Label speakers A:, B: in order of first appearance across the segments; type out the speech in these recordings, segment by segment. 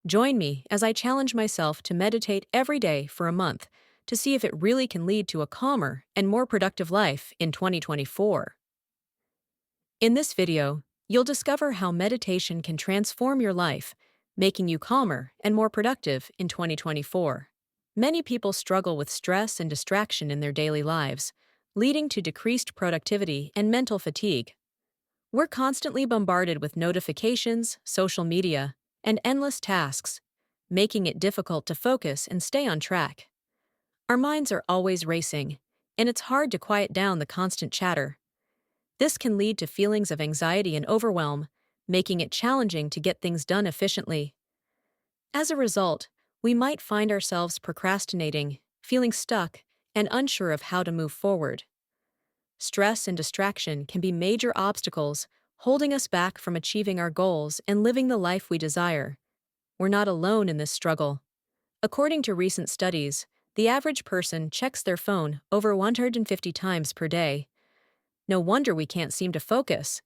A: Join me as I challenge myself to meditate every day for a month to see if it really can lead to a calmer and more productive life in 2024. In this video, you'll discover how meditation can transform your life, making you calmer and more productive in 2024. Many people struggle with stress and distraction in their daily lives, leading to decreased productivity and mental fatigue. We're constantly bombarded with notifications, social media, and endless tasks, making it difficult to focus and stay on track. Our minds are always racing, and it's hard to quiet down the constant chatter. This can lead to feelings of anxiety and overwhelm, making it challenging to get things done efficiently. As a result, we might find ourselves procrastinating, feeling stuck, and unsure of how to move forward. Stress and distraction can be major obstacles, holding us back from achieving our goals and living the life we desire. We're not alone in this struggle. According to recent studies, the average person checks their phone over 150 times per day. No wonder we can't seem to focus.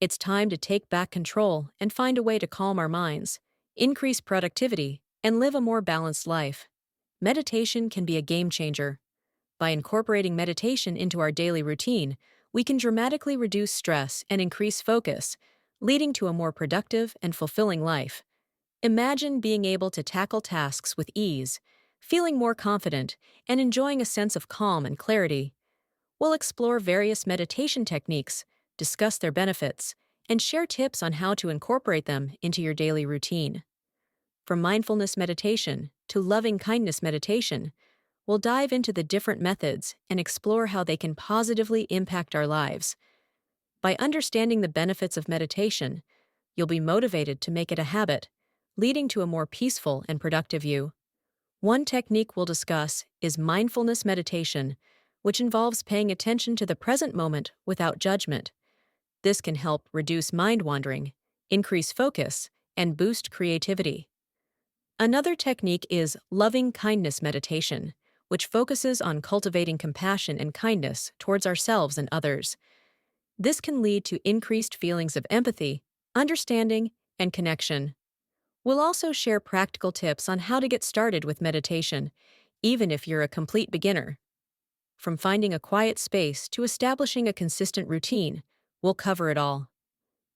A: It's time to take back control and find a way to calm our minds, increase productivity, and live a more balanced life. Meditation can be a game changer. By incorporating meditation into our daily routine, we can dramatically reduce stress and increase focus, leading to a more productive and fulfilling life. Imagine being able to tackle tasks with ease, feeling more confident, and enjoying a sense of calm and clarity. We'll explore various meditation techniques, discuss their benefits, and share tips on how to incorporate them into your daily routine. From mindfulness meditation to loving kindness meditation, we'll dive into the different methods and explore how they can positively impact our lives. By understanding the benefits of meditation, you'll be motivated to make it a habit, leading to a more peaceful and productive you. One technique we'll discuss is mindfulness meditation, which involves paying attention to the present moment without judgment. This can help reduce mind wandering, increase focus, and boost creativity. Another technique is loving kindness meditation, which focuses on cultivating compassion and kindness towards ourselves and others. This can lead to increased feelings of empathy, understanding, and connection. We'll also share practical tips on how to get started with meditation, even if you're a complete beginner. From finding a quiet space to establishing a consistent routine, we'll cover it all.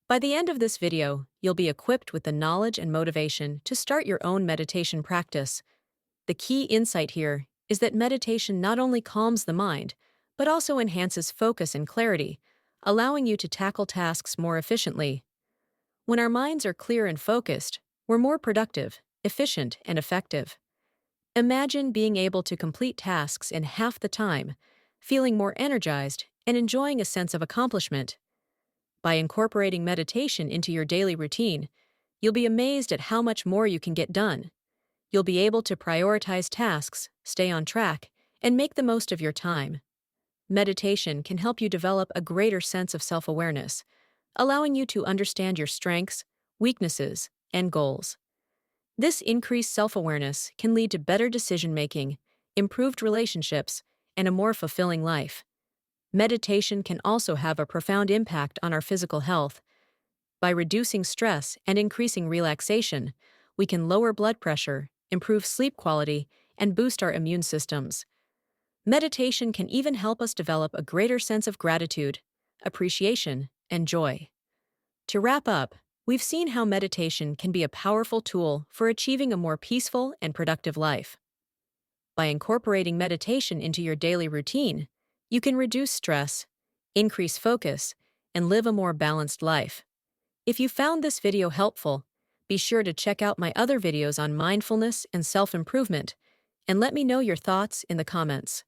A: By the end of this video, you'll be equipped with the knowledge and motivation to start your own meditation practice. The key insight here is that meditation not only calms the mind, but also enhances focus and clarity, allowing you to tackle tasks more efficiently. When our minds are clear and focused, we're more productive, efficient, and effective. Imagine being able to complete tasks in half the time, feeling more energized, and enjoying a sense of accomplishment. By incorporating meditation into your daily routine, you'll be amazed at how much more you can get done. You'll be able to prioritize tasks, stay on track, and make the most of your time. Meditation can help you develop a greater sense of self-awareness, allowing you to understand your strengths, weaknesses, and goals. This increased self-awareness can lead to better decision-making, improved relationships, and a more fulfilling life. Meditation can also have a profound impact on our physical health. By reducing stress and increasing relaxation, we can lower blood pressure, improve sleep quality, and boost our immune systems. Meditation can even help us develop a greater sense of gratitude, appreciation, and joy. To wrap up, we've seen how meditation can be a powerful tool for achieving a more peaceful and productive life. By incorporating meditation into your daily routine, you can reduce stress, increase focus, and live a more balanced life. If you found this video helpful, be sure to check out my other videos on mindfulness and self-improvement, and let me know your thoughts in the comments.